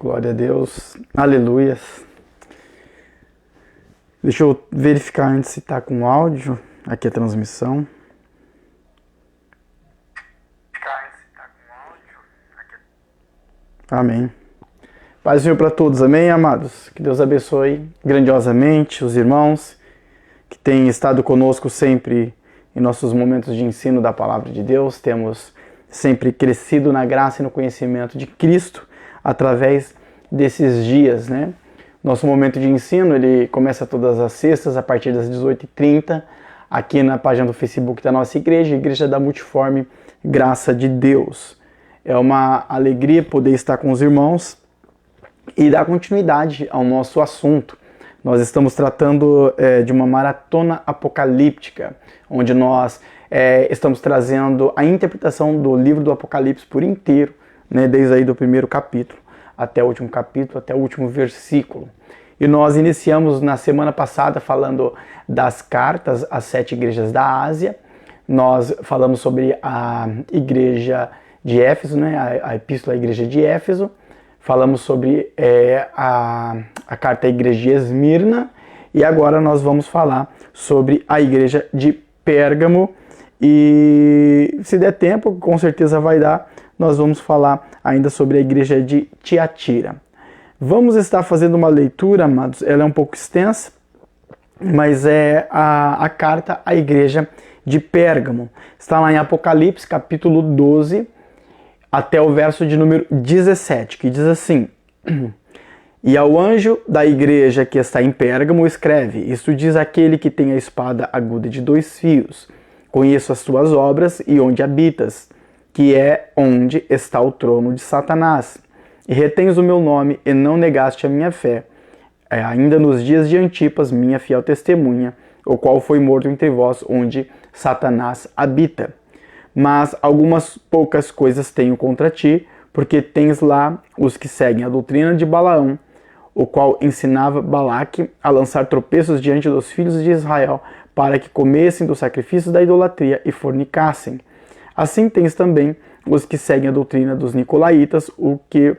Glória a Deus. Aleluias. Deixa eu verificar antes se está com áudio. Aqui a transmissão. Amém. Paz do Senhor para todos. Amém, amados? Que Deus abençoe grandiosamente os irmãos que têm estado conosco sempre em nossos momentos de ensino da Palavra de Deus. Temos sempre crescido na graça e no conhecimento de Cristo através desses dias, né? Nosso momento de ensino, ele começa todas as sextas, a partir das 18h30, aqui na página do Facebook da nossa igreja, Igreja da Multiforme Graça de Deus. É uma alegria poder estar com os irmãos e dar continuidade ao nosso assunto. Nós estamos tratando de uma maratona apocalíptica, onde nós estamos trazendo a interpretação do livro do Apocalipse por inteiro, né, desde aí do primeiro capítulo até o último capítulo, até o último versículo. E nós iniciamos na semana passada falando das cartas às 7 igrejas da Ásia. Nós falamos sobre a igreja de Éfeso, né, a epístola à igreja de Éfeso. Falamos sobre a carta à igreja de Esmirna. E agora nós vamos falar sobre a igreja de Pérgamo. E se der tempo, com certeza vai dar, nós vamos falar ainda sobre a igreja de Tiatira. Vamos estar fazendo uma leitura, amados, ela é um pouco extensa, mas é a carta à igreja de Pérgamo. Está lá em Apocalipse, capítulo 12, até o verso de número 17, que diz assim: E ao anjo da igreja que está em Pérgamo escreve: Isto diz aquele que tem a espada aguda de 2 fios. Conheço as tuas obras e onde habitas, que é onde está o trono de Satanás. E retens o meu nome e não negaste a minha fé, ainda nos dias de Antipas, minha fiel testemunha, o qual foi morto entre vós, onde Satanás habita. Mas algumas poucas coisas tenho contra ti, porque tens lá os que seguem a doutrina de Balaão, o qual ensinava Balaque a lançar tropeços diante dos filhos de Israel, para que comessem dos sacrifícios da idolatria e fornicassem. Assim tens também os que seguem a doutrina dos nicolaítas, o que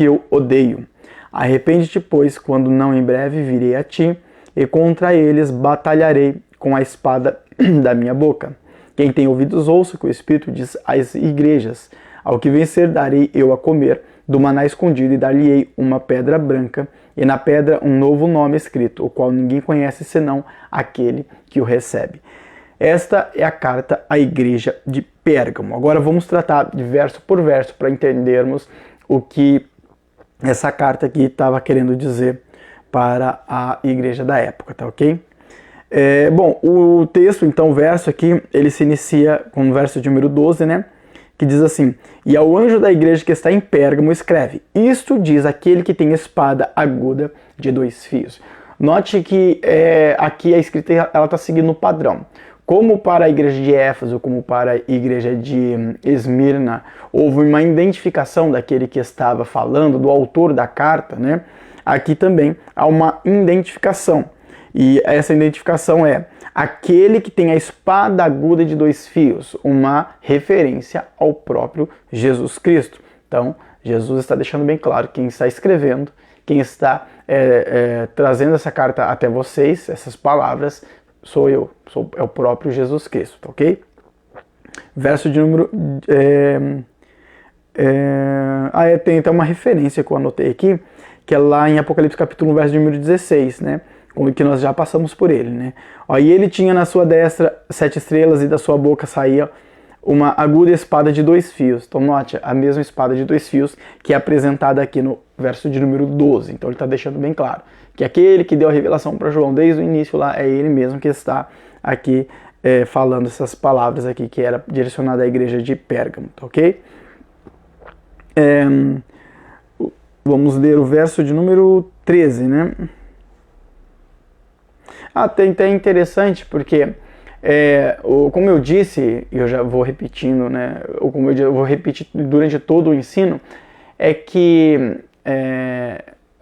eu odeio. Arrepende-te, pois, quando não em breve virei a ti, e contra eles batalharei com a espada da minha boca. Quem tem ouvidos ouça o que o Espírito diz às igrejas. Ao que vencer darei eu a comer do maná escondido, e dar-lhe-ei uma pedra branca, e na pedra um novo nome escrito, o qual ninguém conhece senão aquele que o recebe. Esta é a carta à igreja de Pérgamo. Agora vamos tratar de verso por verso para entendermos o que essa carta aqui estava querendo dizer para a igreja da época, tá ok? Bom, o texto, então, o verso aqui, ele se inicia com o verso de número 12, né? Que diz assim: E ao anjo da igreja que está em Pérgamo escreve: Isto diz aquele que tem espada aguda de 2 fios. Note que aqui a escrita ela está seguindo o padrão. Como para a igreja de Éfeso, como para a igreja de Esmirna, houve uma identificação daquele que estava falando, do autor da carta, né? Aqui também há uma identificação. E essa identificação é aquele que tem a espada aguda de 2 fios, uma referência ao próprio Jesus Cristo. Então, Jesus está deixando bem claro quem está escrevendo, quem está trazendo essa carta até vocês, essas palavras, sou eu, é o próprio Jesus Cristo, tá ok? Verso de número... tem então uma referência que eu anotei aqui, que é lá em Apocalipse capítulo 1, verso de número 16, né? Que nós já passamos por ele, né? E ele tinha na sua destra 7 estrelas, e da sua boca saía uma aguda espada de 2 fios. Então note, a mesma espada de 2 fios que é apresentada aqui no verso de número 12. Então ele está deixando bem claro que aquele que deu a revelação para João desde o início lá é ele mesmo que está aqui falando essas palavras aqui, que era direcionada à igreja de Pérgamo, tá ok? Vamos ler o verso de número 13, né? Até interessante, porque, como eu disse, e eu já vou repetindo, né? Ou como eu vou repetir durante todo o ensino, é que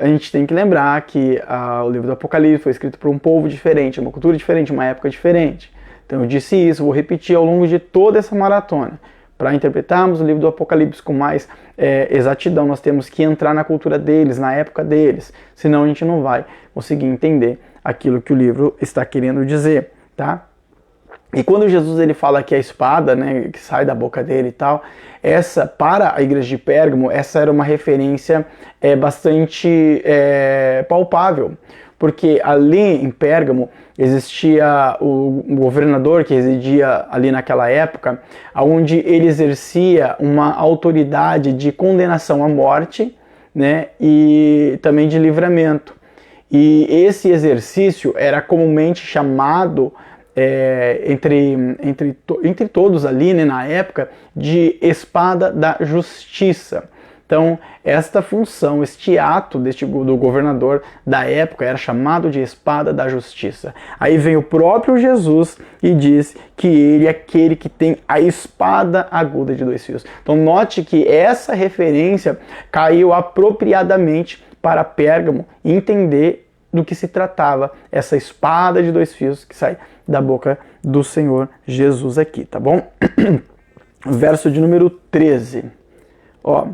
a gente tem que lembrar que o livro do Apocalipse foi escrito por um povo diferente, uma cultura diferente, uma época diferente. Então eu disse isso, vou repetir ao longo de toda essa maratona. Para interpretarmos o livro do Apocalipse com mais exatidão, nós temos que entrar na cultura deles, na época deles, senão a gente não vai conseguir entender aquilo que o livro está querendo dizer, tá? E quando Jesus ele fala que a espada, né, que sai da boca dele e tal, essa, para a igreja de Pérgamo, essa era uma referência bastante palpável, porque ali em Pérgamo existia o governador que residia ali naquela época, onde ele exercia uma autoridade de condenação à morte, né, e também de livramento. E esse exercício era comumente chamado entre todos ali, né, na época, de espada da justiça. Então, esta função, este ato do governador da época era chamado de espada da justiça. Aí vem o próprio Jesus e diz que ele é aquele que tem a espada aguda de dois fios. Então, note que essa referência caiu apropriadamente para Pérgamo entender do que se tratava essa espada de dois fios que sai da boca do Senhor Jesus aqui, tá bom? Verso de número 13. Ó,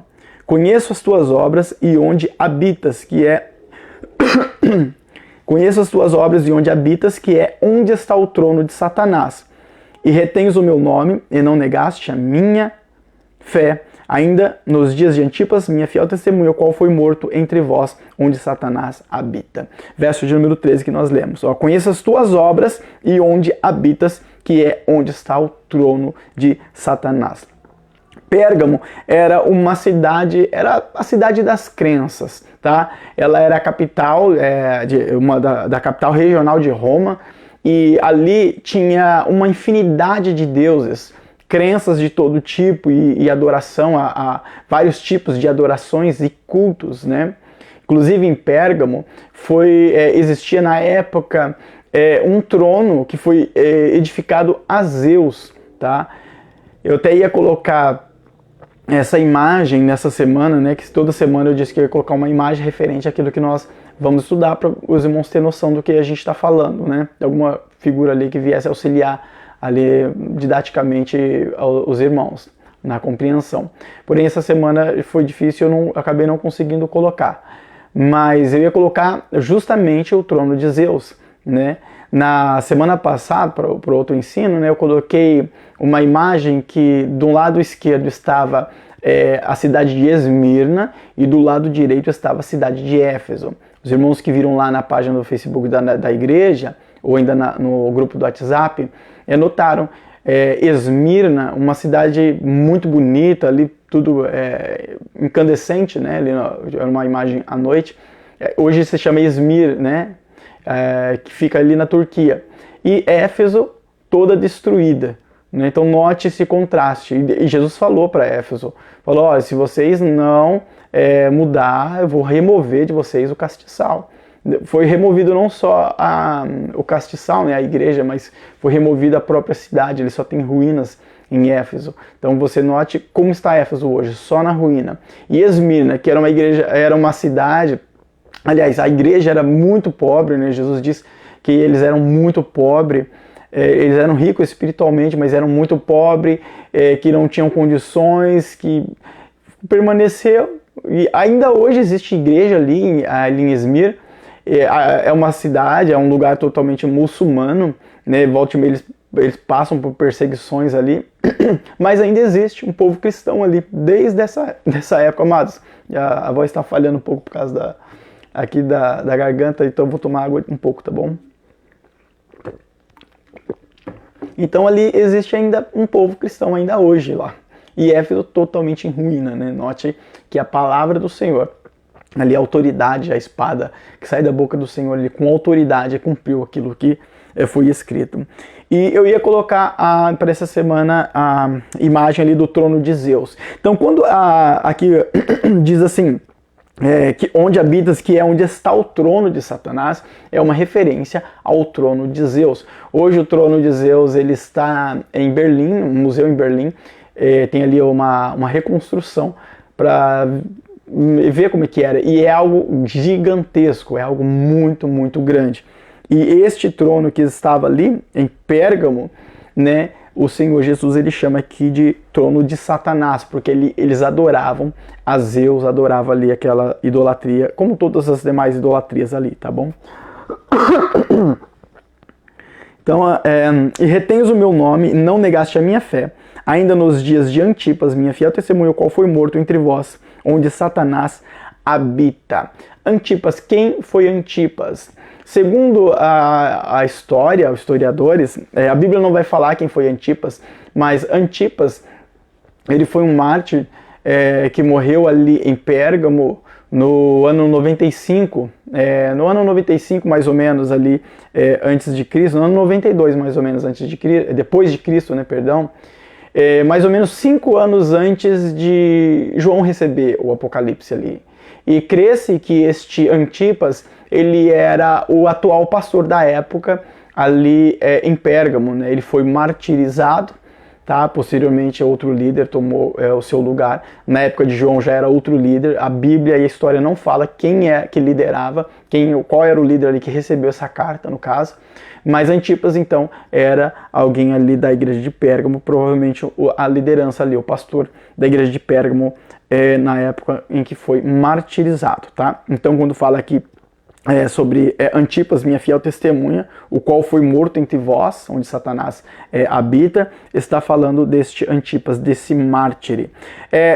conheço as tuas obras e onde habitas, que é... Conheço as tuas obras e onde habitas, que é onde está o trono de Satanás. E retens o meu nome e não negaste a minha fé. Ainda nos dias de Antipas, minha fiel testemunha, o qual foi morto entre vós, onde Satanás habita. Verso de número 13 que nós lemos. Ó, conheça as tuas obras e onde habitas, que é onde está o trono de Satanás. Pérgamo era uma cidade, era a cidade das crenças, tá? Ela era a capital, da capital regional de Roma, e ali tinha uma infinidade de deuses, crenças de todo tipo e adoração a vários tipos de adorações e cultos, né? Inclusive em Pérgamo existia na época um trono que foi edificado a Zeus, tá? Eu até ia colocar essa imagem nessa semana, né? Que toda semana eu disse que eu ia colocar uma imagem referente àquilo que nós vamos estudar para os irmãos terem noção do que a gente está falando, né? De alguma figura ali que viesse auxiliar ali didaticamente os irmãos na compreensão. Porém, essa semana foi difícil, eu acabei não conseguindo colocar. Mas eu ia colocar justamente o trono de Zeus, né? Na semana passada, para o outro ensino, né, eu coloquei uma imagem que do lado esquerdo estava a cidade de Esmirna e do lado direito estava a cidade de Éfeso. Os irmãos que viram lá na página do Facebook da igreja, ou ainda no grupo do WhatsApp, notaram Esmirna, uma cidade muito bonita, ali tudo incandescente, né? Ali era uma imagem à noite. Hoje se chama Esmir, né? Que fica ali na Turquia. E Éfeso toda destruída, né? Então note esse contraste. E Jesus falou para Éfeso, falou, olha, se vocês não mudar, eu vou remover de vocês o castiçal. Foi removido não só o castiçal, né, a igreja, mas foi removida a própria cidade, ele só tem ruínas em Éfeso. Então você note como está Éfeso hoje, só na ruína. E Esmirna, que era uma igreja, era uma cidade, aliás, a igreja era muito pobre, né? Jesus diz que eles eram muito pobres, eles eram ricos espiritualmente, mas eram muito pobres, que não tinham condições, que permaneceu. E ainda hoje existe igreja ali em Esmir. É uma cidade, é um lugar totalmente muçulmano, né? Volta e meia eles passam por perseguições ali, mas ainda existe um povo cristão ali, desde essa época, amados. A voz está falhando um pouco por causa da garganta, então eu vou tomar água um pouco, tá bom? Então ali existe ainda um povo cristão ainda hoje lá. E Éfeso totalmente em ruína, né? Note que a palavra do Senhor, ali a autoridade, a espada que sai da boca do Senhor, ele com autoridade cumpriu aquilo que foi escrito. E eu ia colocar para essa semana a imagem ali do trono de Zeus. Então quando aqui diz assim, que onde habitas, que é onde está o trono de Satanás, é uma referência ao trono de Zeus. Hoje o trono de Zeus ele está em Berlim, um museu em Berlim, tem ali uma reconstrução para ver como é que era, e é algo gigantesco, é algo muito, muito grande. E este trono que estava ali em Pérgamo, né, o Senhor Jesus ele chama aqui de trono de Satanás, porque eles adoravam a Zeus, adoravam ali aquela idolatria, como todas as demais idolatrias ali, tá bom? Então, e retens o meu nome, e não negaste a minha fé, ainda nos dias de Antipas, minha fiel testemunha, o qual foi morto entre vós, onde Satanás habita. Antipas, quem foi Antipas? Segundo a história, os historiadores, a Bíblia não vai falar quem foi Antipas, mas Antipas, ele foi um mártir que morreu ali em Pérgamo no ano 95, mais ou menos ali antes de Cristo, no ano 92 mais ou menos antes de Cristo, depois de Cristo, né, perdão, mais ou menos 5 anos antes de João receber o Apocalipse ali. E crê-se que este Antipas, ele era o atual pastor da época ali em Pérgamo, né? Ele foi martirizado, tá? Posteriormente outro líder tomou o seu lugar. Na época de João já era outro líder. A Bíblia e a história não fala quem é que liderava, qual era o líder ali que recebeu essa carta, no caso. Mas Antipas, então, era alguém ali da igreja de Pérgamo, provavelmente a liderança ali, o pastor da igreja de Pérgamo, na época em que foi martirizado, tá? Então, quando fala aqui sobre Antipas, minha fiel testemunha, o qual foi morto entre vós, onde Satanás habita, está falando deste Antipas, desse mártire.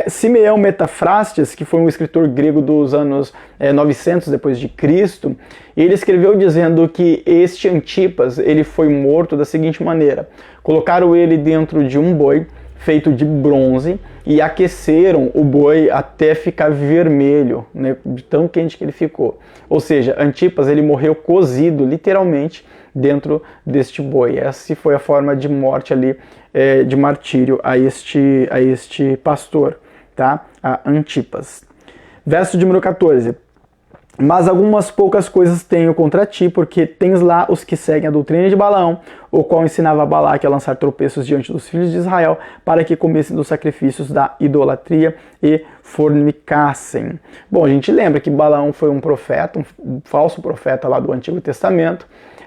Simeão Metafrastes, que foi um escritor grego dos anos 900 depois de Cristo, ele escreveu dizendo que este Antipas, ele foi morto da seguinte maneira: colocaram ele dentro de um boi feito de bronze e aqueceram o boi até ficar vermelho, né, de tão quente que ele ficou. Ou seja, Antipas ele morreu cozido, literalmente, dentro deste boi. Essa foi a forma de morte ali, de martírio a este pastor, tá? A Antipas. Verso de número 14. Mas algumas poucas coisas tenho contra ti, porque tens lá os que seguem a doutrina de Balaão, o qual ensinava a Balaque a lançar tropeços diante dos filhos de Israel, para que comessem dos sacrifícios da idolatria e fornicassem. Bom, a gente lembra que Balaão foi um profeta, um falso profeta lá do Antigo Testamento,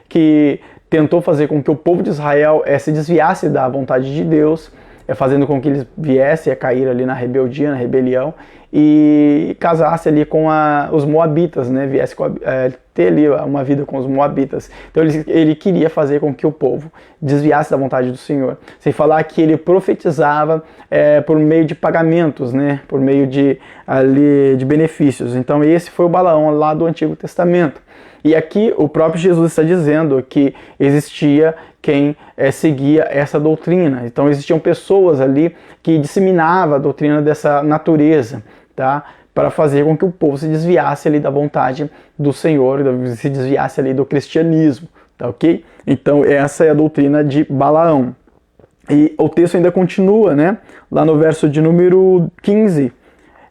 que tentou fazer com que o povo de Israel se desviasse da vontade de Deus, fazendo com que eles viessem a cair ali na rebeldia, na rebelião, e casasse ali com os moabitas, né? Viesse ter ali uma vida com os moabitas. Então ele queria fazer com que o povo desviasse da vontade do Senhor. Sem falar que ele profetizava por meio de pagamentos, né? Por meio de benefícios. Então esse foi o Balaão lá do Antigo Testamento. E aqui o próprio Jesus está dizendo que existia quem seguia essa doutrina. Então existiam pessoas ali que disseminavam a doutrina dessa natureza, tá? Para fazer com que o povo se desviasse ali da vontade do Senhor, se desviasse ali do cristianismo, tá ok? Então essa é a doutrina de Balaão. E o texto ainda continua, né? Lá no verso de número 15,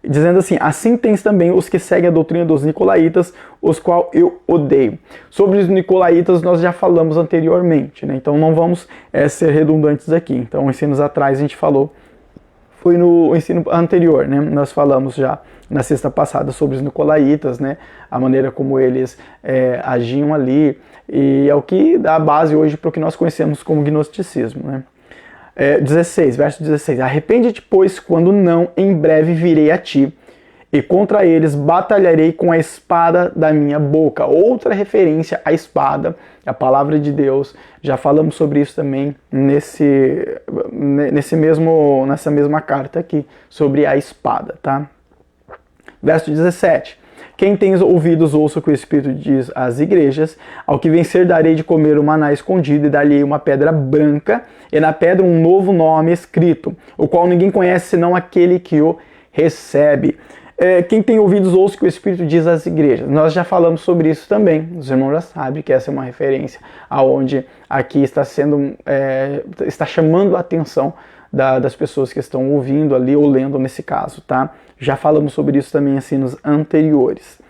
dizendo assim: assim tens também os que seguem a doutrina dos nicolaítas, os qual eu odeio. Sobre os nicolaítas nós já falamos anteriormente, né? Então não vamos ser redundantes aqui. Então ensinos atrás a gente falou, foi no ensino anterior, né? Nós falamos já na sexta passada sobre os nicolaítas, né? A maneira como eles agiam ali, e é o que dá a base hoje para o que nós conhecemos como gnosticismo, né? 16, verso 16. Arrepende-te, pois, quando não, em breve virei a ti, e contra eles batalharei com a espada da minha boca. Outra referência à espada, a palavra de Deus. Já falamos sobre isso também nessa mesma carta aqui, sobre a espada, tá? Verso 17. Quem tem ouvidos, ouça o que o Espírito diz às igrejas. Ao que vencer, darei de comer o maná escondido, e dar-lhe uma pedra branca, e na pedra um novo nome escrito, o qual ninguém conhece senão aquele que o recebe. Quem tem ouvidos, ouça o que o Espírito diz às igrejas. Nós já falamos sobre isso também. Os irmãos já sabem que essa é uma referência aonde aqui está chamando a atenção das pessoas que estão ouvindo ali ou lendo nesse caso, tá? Já falamos sobre isso também em ensinos anteriores.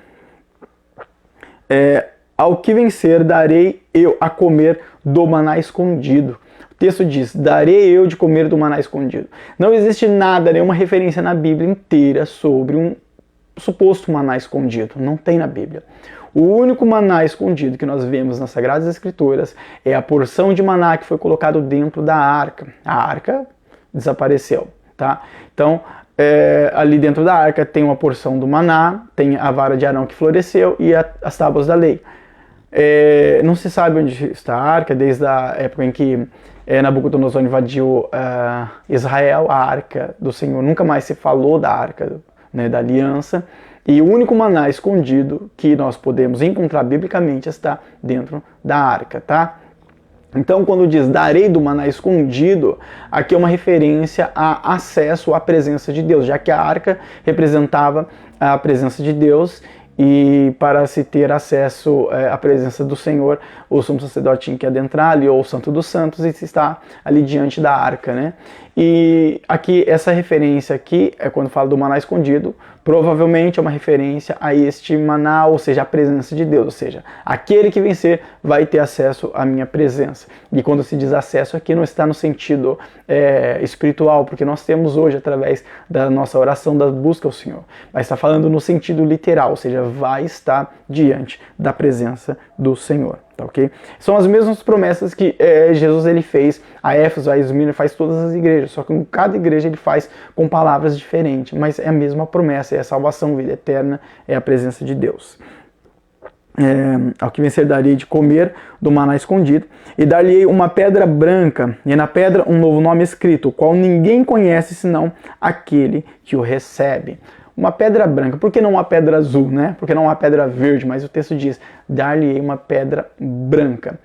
Ao que vencer, darei eu a comer do maná escondido. O texto diz: darei eu de comer do maná escondido. Não existe nada, nenhuma referência na Bíblia inteira sobre suposto maná escondido, não tem na Bíblia. O único maná escondido que nós vemos nas Sagradas Escrituras é a porção de maná que foi colocado dentro da arca. A arca desapareceu, tá? Então, ali dentro da arca tem uma porção do maná, tem a vara de Arão que floresceu e as tábuas da lei. Não se sabe onde está a arca, desde a época em que Nabucodonosor invadiu Israel, a arca do Senhor. Nunca mais se falou da arca, né, da aliança. E o único maná escondido que nós podemos encontrar biblicamente está dentro da arca, tá? Então, quando diz darei do maná escondido, aqui é uma referência a acesso à presença de Deus, já que a arca representava a presença de Deus. E para se ter acesso à presença do Senhor, o sumo sacerdote tinha que adentrar ali, ou o Santo dos Santos, e se está ali diante da arca, né? E aqui, essa referência aqui, quando fala do maná escondido, provavelmente é uma referência a este maná, ou seja, a presença de Deus, ou seja, aquele que vencer vai ter acesso à minha presença. E quando se diz acesso aqui, não está no sentido espiritual, porque nós temos hoje, através da nossa oração, da busca ao Senhor, mas está falando no sentido literal, ou seja, vai estar diante da presença do Senhor. Tá, okay? São as mesmas promessas que Jesus ele fez a Éfeso, a Esmirna, faz todas as igrejas, só que em cada igreja ele faz com palavras diferentes, mas é a mesma promessa, é a salvação, vida eterna, é a presença de Deus. Ao que vencer darei de comer do maná escondido, e dar-lhe uma pedra branca, e na pedra um novo nome escrito, o qual ninguém conhece senão aquele que o recebe. Uma pedra branca, por que não uma pedra azul, né? Por que não uma pedra verde? Mas o texto diz, dar-lhe uma pedra branca.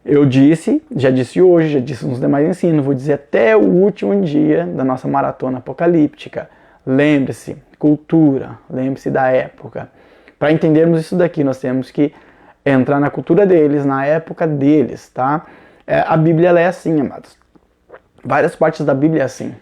Eu já disse hoje, já disse nos demais ensinos, vou dizer até o último dia da nossa maratona apocalíptica. Lembre-se, cultura, lembre-se da época. Para entendermos isso daqui, nós temos que entrar na cultura deles, na época deles, tá? A Bíblia ela é assim, amados. Várias partes da Bíblia é assim.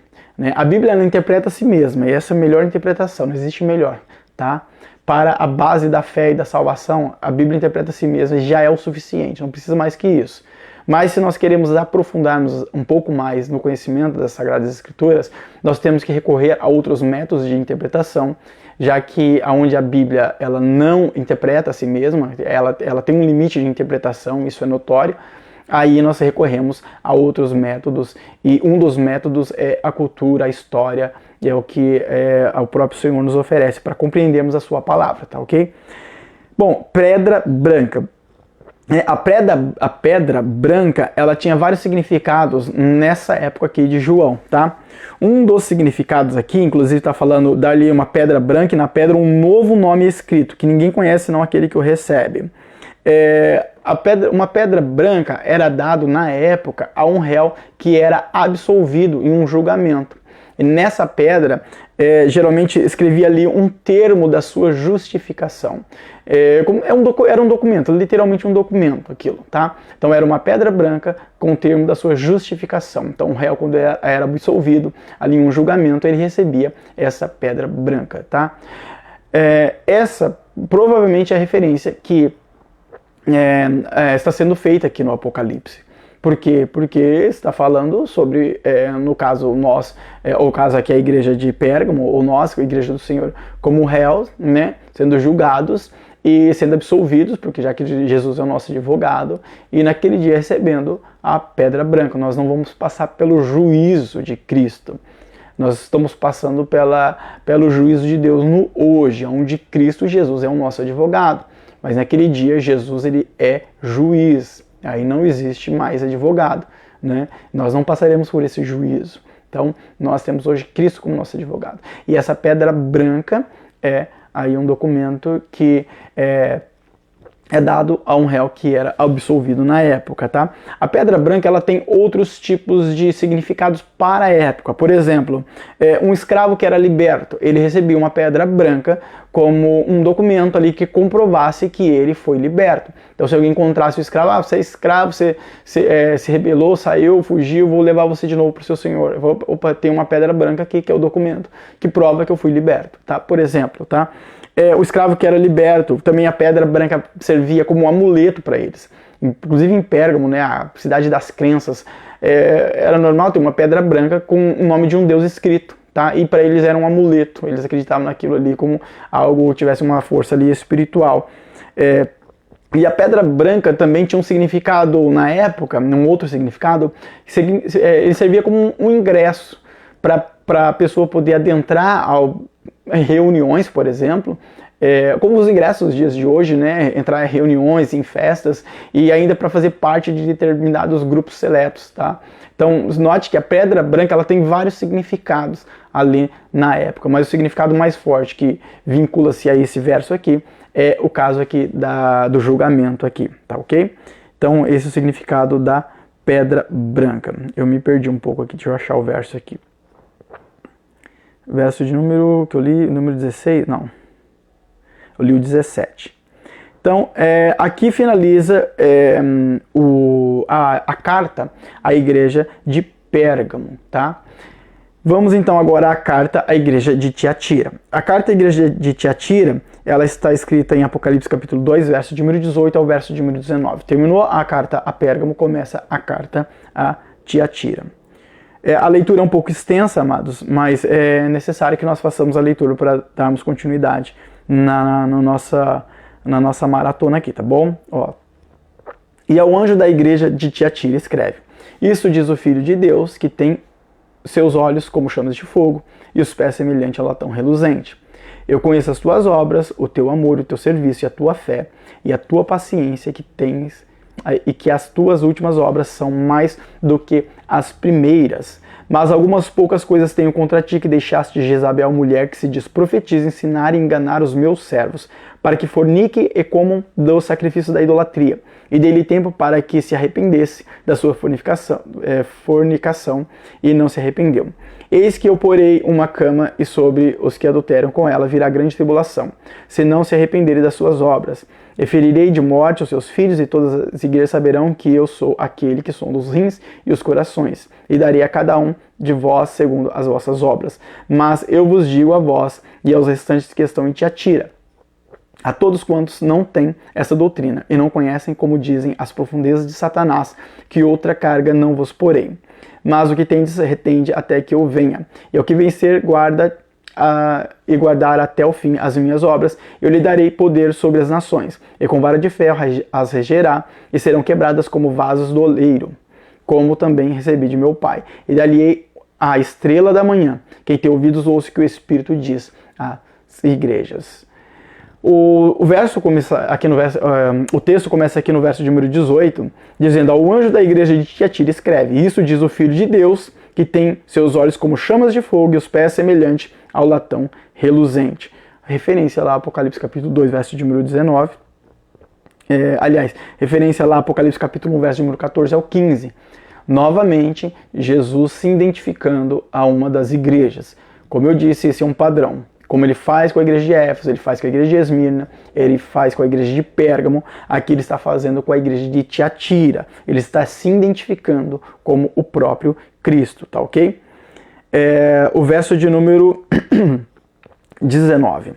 A Bíblia ela interpreta a si mesma, e essa é a melhor interpretação, não existe melhor, tá? Para a base da fé e da salvação, a Bíblia interpreta a si mesma e já é o suficiente, não precisa mais que isso. Mas se nós queremos aprofundarmos um pouco mais no conhecimento das Sagradas Escrituras, nós temos que recorrer a outros métodos de interpretação, já que onde a Bíblia ela não interpreta a si mesma, ela tem um limite de interpretação, isso é notório. Aí nós recorremos a outros métodos, e um dos métodos é a cultura, a história, e é o que o próprio Senhor nos oferece para compreendermos a sua palavra, tá ok? Bom, pedra branca. A pedra branca, ela tinha vários significados nessa época aqui de João, tá? Um dos significados aqui, inclusive está falando, dar-lhe uma pedra branca e na pedra um novo nome escrito, que ninguém conhece senão aquele que o recebe. Uma pedra branca era dado na época a um réu que era absolvido em um julgamento. E nessa pedra, geralmente escrevia ali um termo da sua justificação. Era um documento, literalmente um documento aquilo, tá? Então era uma pedra branca com o termo da sua justificação. Então o réu, quando era absolvido ali em um julgamento, ele recebia essa pedra branca, tá? Essa provavelmente é a referência que está sendo feita aqui no Apocalipse. Por quê? Porque está falando sobre, no caso nós, ou caso aqui a igreja de Pérgamo, ou nós, a igreja do Senhor, como réus, né, sendo julgados e sendo absolvidos, porque já que Jesus é o nosso advogado, e naquele dia recebendo a pedra branca. Nós não vamos passar pelo juízo de Cristo. Nós estamos passando pelo juízo de Deus no hoje, onde Cristo Jesus é o nosso advogado. Mas naquele dia Jesus ele é juiz, aí não existe mais advogado, né? Nós não passaremos por esse juízo. Então nós temos hoje Cristo como nosso advogado. E essa pedra branca é aí um documento que é dado a um réu que era absolvido na época, tá? A pedra branca ela tem outros tipos de significados para a época. Por exemplo, um escravo que era liberto, ele recebia uma pedra branca como um documento ali que comprovasse que ele foi liberto. Então, se alguém encontrasse o escravo, você é escravo, você se rebelou, saiu, fugiu, vou levar você de novo para o seu senhor. Opa, tem uma pedra branca aqui que é o documento que prova que eu fui liberto, tá? Por exemplo, tá? O escravo que era liberto, também a pedra branca servia como um amuleto para eles. Inclusive em Pérgamo, né, a cidade das crenças, era normal ter uma pedra branca com o nome de um deus escrito, tá? E para eles era um amuleto, eles acreditavam naquilo ali como algo, tivesse uma força ali espiritual. E a pedra branca também tinha um significado na época, um outro significado, ele servia como um ingresso para a pessoa poder adentrar em reuniões, por exemplo, como os ingressos nos dias de hoje, né, entrar em reuniões, em festas, e ainda para fazer parte de determinados grupos seletos, tá? Então, note que a pedra branca ela tem vários significados ali na época, mas o significado mais forte que vincula-se a esse verso aqui é o caso aqui do julgamento aqui, tá ok? Então, esse é o significado da pedra branca. Eu me perdi um pouco aqui, deixa eu achar o verso aqui. Verso de número que eu li, número 16, não. Eu li o 17. Então, aqui finaliza a carta à igreja de Pérgamo, tá? Vamos então agora à carta à igreja de Tiatira. A carta à igreja de Tiatira, ela está escrita em Apocalipse capítulo 2, verso de número 18 ao verso de número 19. Terminou a carta a Pérgamo, começa a carta a Tiatira. A leitura é um pouco extensa, amados, mas é necessário que nós façamos a leitura para darmos continuidade na nossa maratona aqui, tá bom? Ó. E ao anjo da igreja de Tiatira escreve: Isso diz o Filho de Deus, que tem seus olhos como chamas de fogo e os pés semelhantes a latão reluzente. Eu conheço as tuas obras, o teu amor, o teu serviço e a tua fé e a tua paciência que tens, e que as tuas últimas obras são mais do que as primeiras. Mas algumas poucas coisas tenho contra ti, que deixaste de Jezabel, mulher que se diz profetiza, ensinar e enganar os meus servos, para que forniquem e comam do sacrifício da idolatria. E dei-lhe tempo para que se arrependesse da sua fornicação, e não se arrependeu. Eis que eu porei uma cama, e sobre os que adulteram com ela virá grande tribulação, se não se arrependerem das suas obras. E ferirei de morte os seus filhos, e todas as igrejas saberão que eu sou aquele que sonda os rins e os corações, e darei a cada um de vós segundo as vossas obras. Mas eu vos digo a vós e aos restantes que estão em Tiatira, a todos quantos não têm essa doutrina e não conhecem, como dizem, as profundezas de Satanás, que outra carga não vos porei. Mas o que tendes retende até que eu venha. E ao que vencer, guarda e guardar até o fim as minhas obras, eu lhe darei poder sobre as nações, e com vara de ferro as regerá, e serão quebradas como vasos do oleiro, como também recebi de meu Pai. E dali a estrela da manhã. Quem tem ouvidos, ouça o que o Espírito diz às igrejas. O texto começa aqui no verso de número 18, dizendo: Ao anjo da igreja de Tiatira escreve: Isso diz o Filho de Deus, que tem seus olhos como chamas de fogo e os pés semelhantes ao latão reluzente. Referência lá Apocalipse capítulo 2, verso de número 19. Referência lá Apocalipse capítulo 1, verso de número 14 ao 15. Novamente, Jesus se identificando a uma das igrejas. Como eu disse, esse é um padrão. Como ele faz com a igreja de Éfeso, ele faz com a igreja de Esmirna, ele faz com a igreja de Pérgamo, aqui ele está fazendo com a igreja de Tiatira. Ele está se identificando como o próprio Cristo, tá ok? O verso de número 19.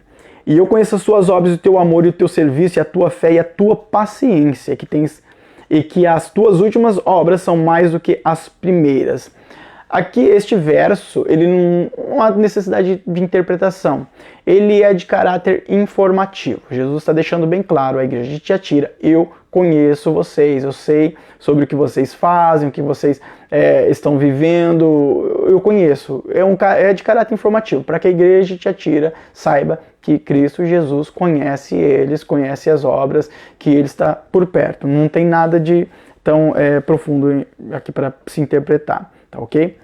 E eu conheço as tuas obras, o teu amor e o teu serviço, e a tua fé e a tua paciência que tens, e que as tuas últimas obras são mais do que as primeiras. Aqui, este verso, ele não há necessidade de interpretação. Ele é de caráter informativo. Jesus está deixando bem claro à igreja de Tiatira: eu conheço vocês, eu sei sobre o que vocês fazem, o que vocês estão vivendo, eu conheço. É de caráter informativo, para que a igreja de Tiatira saiba que Cristo Jesus conhece eles, conhece as obras, que ele está por perto. Não tem nada de tão profundo aqui para se interpretar, tá ok?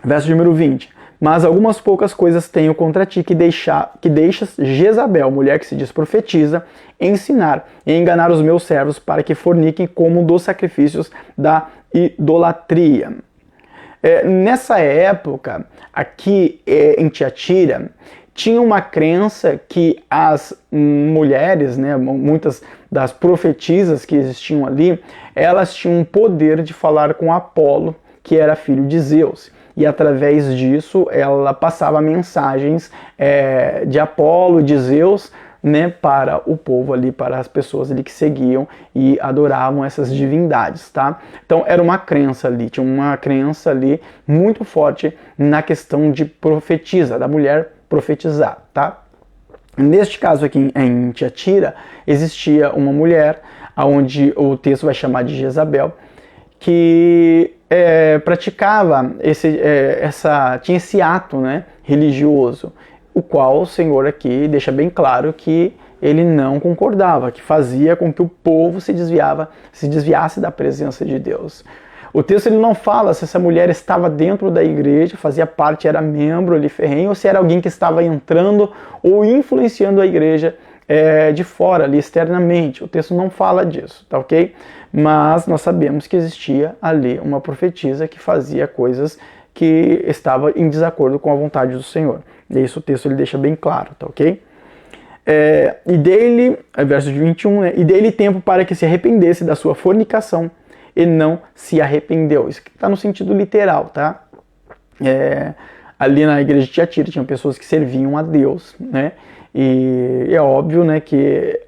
Verso número 20. Mas algumas poucas coisas tenho contra ti, que deixas Jezabel, mulher que se diz profetiza, ensinar e enganar os meus servos, para que forniquem como dos sacrifícios da idolatria. Nessa época, aqui em Tiatira, tinha uma crença que as mulheres, né, muitas das profetisas que existiam ali, elas tinham o poder de falar com Apolo, que era filho de Zeus. E através disso ela passava mensagens de Apolo, de Zeus, né, para o povo ali, para as pessoas ali que seguiam e adoravam essas divindades, tá? Então era uma crença ali, tinha uma crença ali muito forte na questão de profetisa, da mulher profetizar, tá? Neste caso aqui em Tiatira, existia uma mulher, onde o texto vai chamar de Jezabel, que praticava tinha esse ato, né, religioso, o qual o Senhor aqui deixa bem claro que ele não concordava, que fazia com que o povo se desviasse da presença de Deus. O texto ele não fala se essa mulher estava dentro da igreja, fazia parte, era membro ali ferrenho, ou se era alguém que estava entrando ou influenciando a igreja de fora, ali externamente. O texto não fala disso, tá ok? Mas nós sabemos que existia ali uma profetisa que fazia coisas que estava em desacordo com a vontade do Senhor. E isso o texto ele deixa bem claro, tá ok? E dele, verso 21, né? E dele tempo para que se arrependesse da sua fornicação, e não se arrependeu. Isso está no sentido literal, tá? Ali na igreja de Tiatira tinham pessoas que serviam a Deus, né? E é óbvio, né, que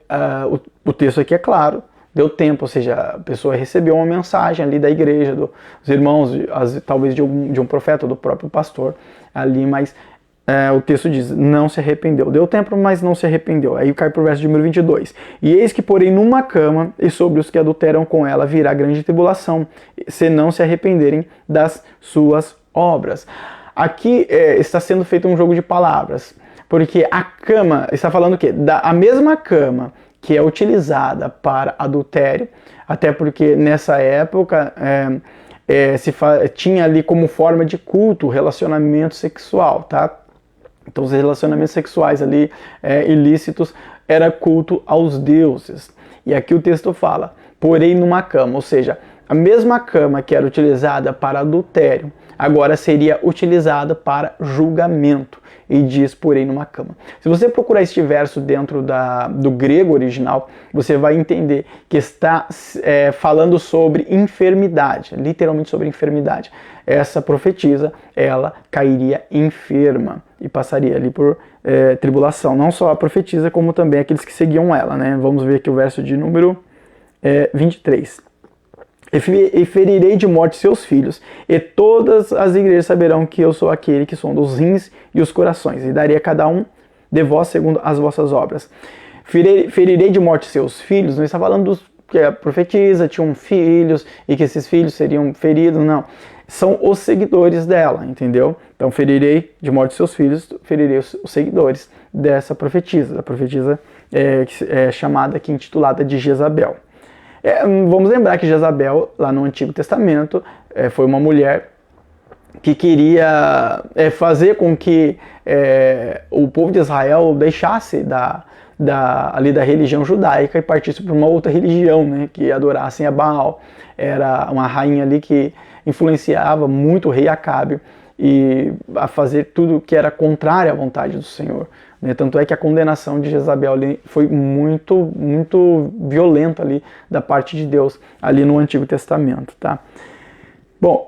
o texto aqui é claro, deu tempo, ou seja, a pessoa recebeu uma mensagem ali da igreja, dos irmãos, talvez de um profeta, do próprio pastor ali, mas o texto diz, não se arrependeu. Deu tempo, mas não se arrependeu. Aí cai para o verso de número 22. E eis que, porém, numa cama, e sobre os que adulteram com ela virá grande tribulação, se não se arrependerem das suas obras. Aqui está sendo feito um jogo de palavras, porque a cama, está falando o quê? A mesma cama que é utilizada para adultério, até porque nessa época tinha ali como forma de culto o relacionamento sexual, tá? Então os relacionamentos sexuais ali ilícitos era culto aos deuses. E aqui o texto fala, porém numa cama, ou seja, a mesma cama que era utilizada para adultério, agora seria utilizada para julgamento. E diz, porém, numa cama. Se você procurar este verso dentro do grego original, você vai entender que está falando sobre enfermidade, literalmente sobre enfermidade. Essa profetisa, ela cairia enferma e passaria ali por tribulação. Não só a profetisa, como também aqueles que seguiam ela, né? Vamos ver aqui o verso de número 23. E ferirei de morte seus filhos, e todas as igrejas saberão que eu sou aquele que sonda os rins e os corações, e darei a cada um de vós segundo as vossas obras. Ferirei de morte seus filhos, não está falando que a profetisa tinha filhos, e que esses filhos seriam feridos, não. São os seguidores dela, entendeu? Então ferirei de morte seus filhos, ferirei os seguidores dessa profetisa, da profetisa chamada aqui, intitulada de Jezabel. Vamos lembrar que Jezabel, lá no Antigo Testamento, foi uma mulher que queria fazer com que o povo de Israel deixasse ali da religião judaica e partisse para uma outra religião, né, que adorassem a Baal. Era uma rainha ali que influenciava muito o rei Acabe e a fazer tudo que era contrário à vontade do Senhor. Tanto é que a condenação de Jezabel ali foi muito, muito violenta ali da parte de Deus, ali no Antigo Testamento, tá? Bom,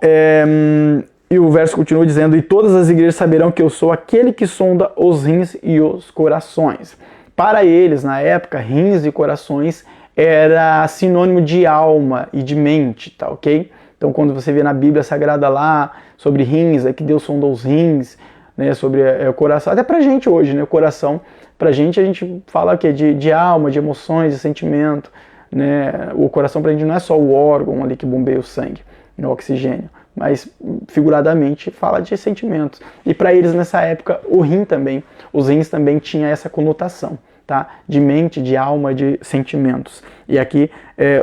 e o verso continua dizendo, e todas as igrejas saberão que eu sou aquele que sonda os rins e os corações. Para eles, na época, rins e corações era sinônimo de alma e de mente, tá ok? Então quando você vê na Bíblia Sagrada lá, sobre rins, que Deus sonda os rins, né, sobre o coração, até pra gente hoje, né, o coração, pra gente a gente fala que de alma, de emoções, de sentimento, né, o coração pra gente não é só o órgão ali que bombeia o sangue, o oxigênio, mas figuradamente fala de sentimentos. E para eles nessa época os rins também tinham essa conotação, tá, de mente, de alma, de sentimentos. E aqui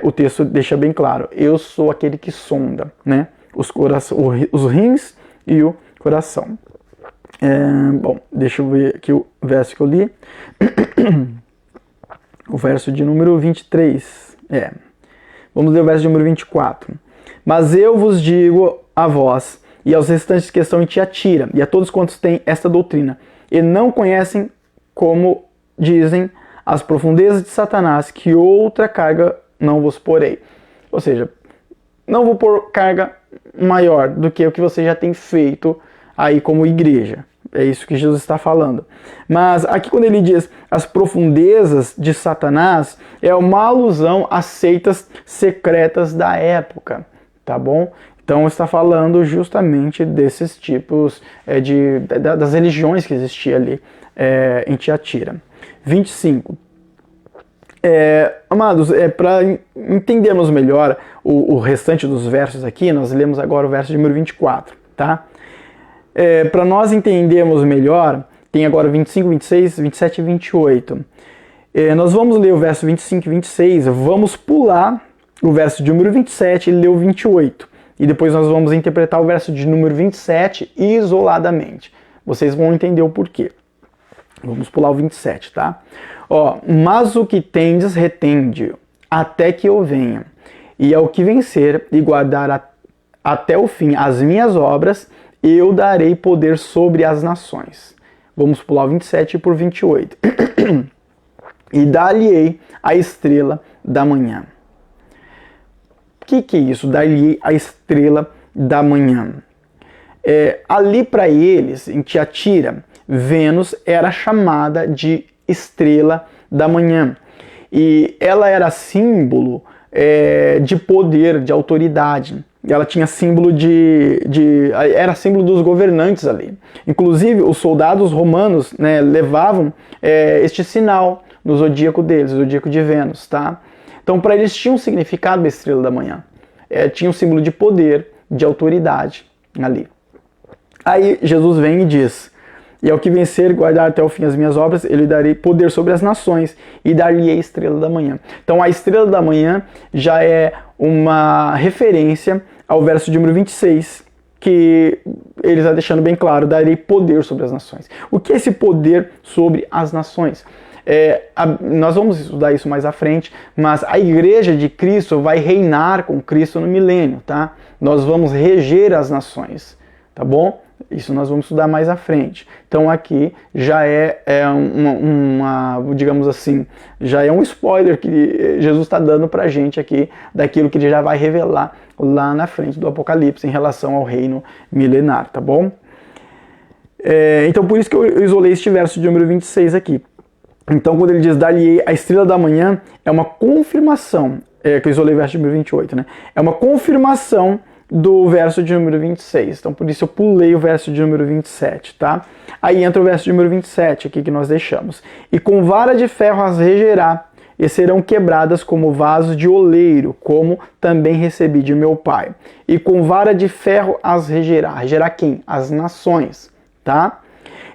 o texto deixa bem claro, eu sou aquele que sonda, né, os rins e o coração. Bom, deixa eu ver aqui o verso que eu li. O verso de número 23. Vamos ler o verso de número 24. Mas eu vos digo a vós e aos restantes que estão em Tiatira, e a todos quantos têm esta doutrina, e não conhecem, como dizem, as profundezas de Satanás, que outra carga não vos porei. Ou seja, não vou pôr carga maior do que o que você já tem feito aí como igreja. É isso que Jesus está falando. Mas aqui quando ele diz as profundezas de Satanás, é uma alusão às seitas secretas da época, tá bom? Então está falando justamente desses tipos das religiões que existia ali em Tiatira. 25. Amados, para entendermos melhor o restante dos versos aqui, nós lemos agora o verso número 24, tá? Para nós entendermos melhor, tem agora 25, 26, 27 e 28. Nós vamos ler o verso 25 e 26, vamos pular o verso de número 27 e ler o 28. E depois nós vamos interpretar o verso de número 27 isoladamente. Vocês vão entender o porquê. Vamos pular o 27, tá? Mas o que tendes retende até que eu venha, e ao que vencer e guardar até o fim as minhas obras, eu darei poder sobre as nações. Vamos pular o 27 por 28. E dar-lhe-ei a estrela da manhã. O que é isso? Dar-lhe-ei a estrela da manhã. Ali para eles, em Tiatira, Vênus era chamada de estrela da manhã. E ela era símbolo de poder, de autoridade. Ela tinha símbolo era símbolo dos governantes ali. Inclusive, os soldados romanos, né, levavam este sinal no zodíaco deles, o zodíaco de Vênus, tá? Então, para eles tinha um significado a estrela da manhã. Tinha um símbolo de poder, de autoridade ali. Aí Jesus vem e diz: e ao que vencer, guardar até o fim as minhas obras, eu lhe darei poder sobre as nações e dar-lhe a estrela da manhã. Então a estrela da manhã já é uma referência ao verso de número 26, que ele está deixando bem claro: darei poder sobre as nações. O que é esse poder sobre as nações? Nós vamos estudar isso mais à frente, mas a igreja de Cristo vai reinar com Cristo no milênio, tá? Nós vamos reger as nações, tá bom? Isso nós vamos estudar mais à frente. Então aqui já digamos assim, já é um spoiler que Jesus está dando pra gente aqui, daquilo que ele já vai revelar lá na frente do Apocalipse em relação ao reino milenar, tá bom? Então por isso que eu isolei este verso de número 26 aqui. Então quando ele diz dar-lhe a estrela da manhã, é uma confirmação, que eu isolei o verso de número 28, né? É uma confirmação do verso de número 26. Então, por isso eu pulei o verso de número 27, tá? Aí entra o verso de número 27 aqui que nós deixamos. E com vara de ferro as regerá, e serão quebradas como vasos de oleiro, como também recebi de meu Pai. E com vara de ferro as regerá. Regerá quem? As nações, tá?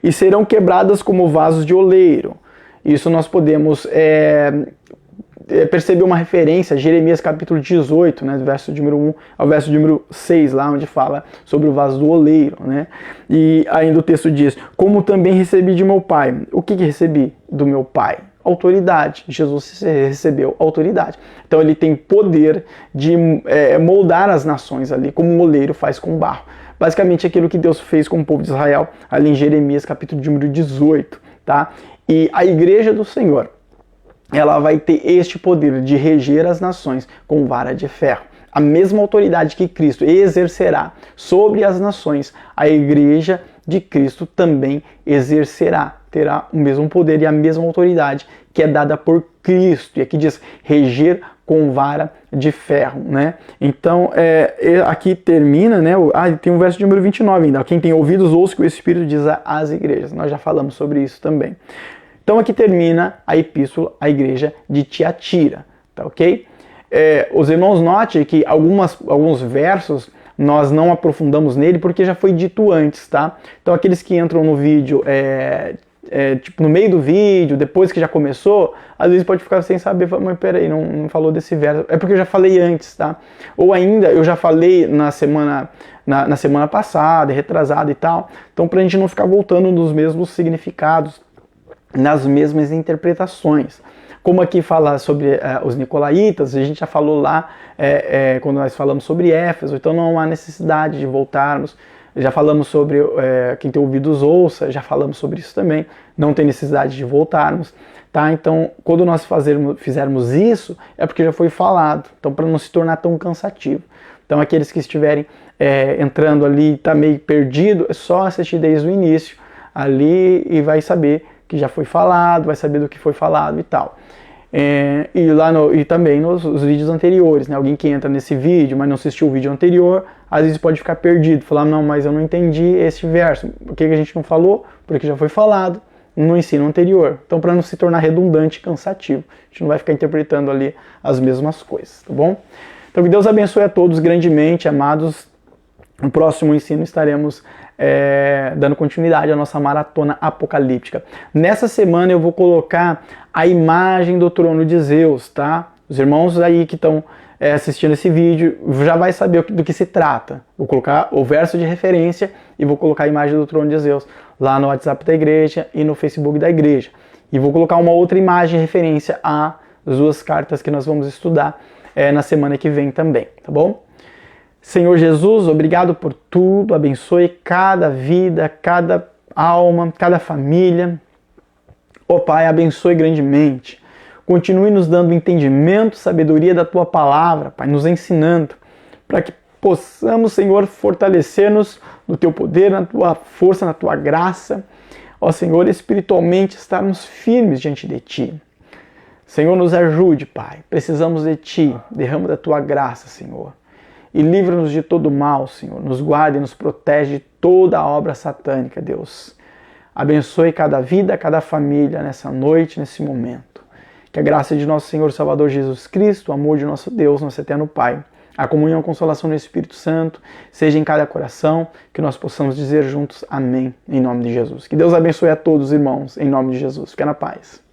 E serão quebradas como vasos de oleiro. Isso nós podemos perceber uma referência a Jeremias capítulo 18, né, do verso de número 1 ao verso de número 6, lá onde fala sobre o vaso do oleiro, né? E ainda o texto diz: como também recebi de meu Pai. O que recebi do meu Pai? Autoridade. Jesus recebeu autoridade. Então ele tem poder de moldar as nações ali, como um oleiro faz com barro. Basicamente aquilo que Deus fez com o povo de Israel ali em Jeremias capítulo de número 18, tá? E a igreja do Senhor, ela vai ter este poder de reger as nações com vara de ferro. A mesma autoridade que Cristo exercerá sobre as nações, a igreja de Cristo também exercerá, terá o mesmo poder e a mesma autoridade que é dada por Cristo. E aqui diz reger com vara de ferro, né? Então, aqui termina, né? Tem um verso de número 29 ainda. Quem tem ouvidos, ouça o que o Espírito diz às igrejas. Nós já falamos sobre isso também. Então aqui termina a epístola à igreja de Tiatira, tá ok? Os irmãos notem que alguns versos nós não aprofundamos nele porque já foi dito antes, tá? Então aqueles que entram no vídeo, tipo no meio do vídeo, depois que já começou, às vezes pode ficar sem saber, mas peraí, não falou desse verso, é porque eu já falei antes, tá? Ou ainda, eu já falei na semana passada, retrasada e tal, então pra gente não ficar voltando nos mesmos significados, nas mesmas interpretações. Como aqui fala sobre os nicolaítas, a gente já falou lá quando nós falamos sobre Éfeso, então não há necessidade de voltarmos. Já falamos sobre quem tem ouvidos ouça, já falamos sobre isso também, não tem necessidade de voltarmos. Tá? Então, quando nós fizermos isso, é porque já foi falado, então para não se tornar tão cansativo. Então aqueles que estiverem entrando ali, tá meio perdido, é só assistir desde o início, ali e vai saber que já foi falado, vai saber do que foi falado e tal. E também nos vídeos anteriores, né? Alguém que entra nesse vídeo, mas não assistiu o vídeo anterior, às vezes pode ficar perdido, falar, não, mas eu não entendi esse verso. Por que a gente não falou? Porque já foi falado no ensino anterior. Então, para não se tornar redundante e cansativo, a gente não vai ficar interpretando ali as mesmas coisas, tá bom? Então, que Deus abençoe a todos grandemente, amados. No próximo ensino estaremos dando continuidade à nossa maratona apocalíptica. Nessa semana eu vou colocar a imagem do trono de Zeus, tá? Os irmãos aí que estão assistindo esse vídeo já vai saber do que se trata. Vou colocar o verso de referência e vou colocar a imagem do trono de Zeus lá no WhatsApp da igreja e no Facebook da igreja. E vou colocar uma outra imagem de referência às duas cartas que nós vamos estudar na semana que vem também, tá bom? Senhor Jesus, obrigado por tudo, abençoe cada vida, cada alma, cada família. Ó Pai, abençoe grandemente. Continue nos dando entendimento, sabedoria da Tua palavra, Pai, nos ensinando, para que possamos, Senhor, fortalecer-nos no Teu poder, na Tua força, na Tua graça. Ó Senhor, espiritualmente estarmos firmes diante de Ti. Senhor, nos ajude, Pai. Precisamos de Ti. Derrama da Tua graça, Senhor. E livra-nos de todo mal, Senhor. Nos guarde e nos protege de toda a obra satânica, Deus. Abençoe cada vida, cada família nessa noite, nesse momento. Que a graça de nosso Senhor Salvador Jesus Cristo, o amor de nosso Deus, nosso eterno Pai, a comunhão e a consolação do Espírito Santo, seja em cada coração, que nós possamos dizer juntos amém, em nome de Jesus. Que Deus abençoe a todos, irmãos, em nome de Jesus. Fique na paz.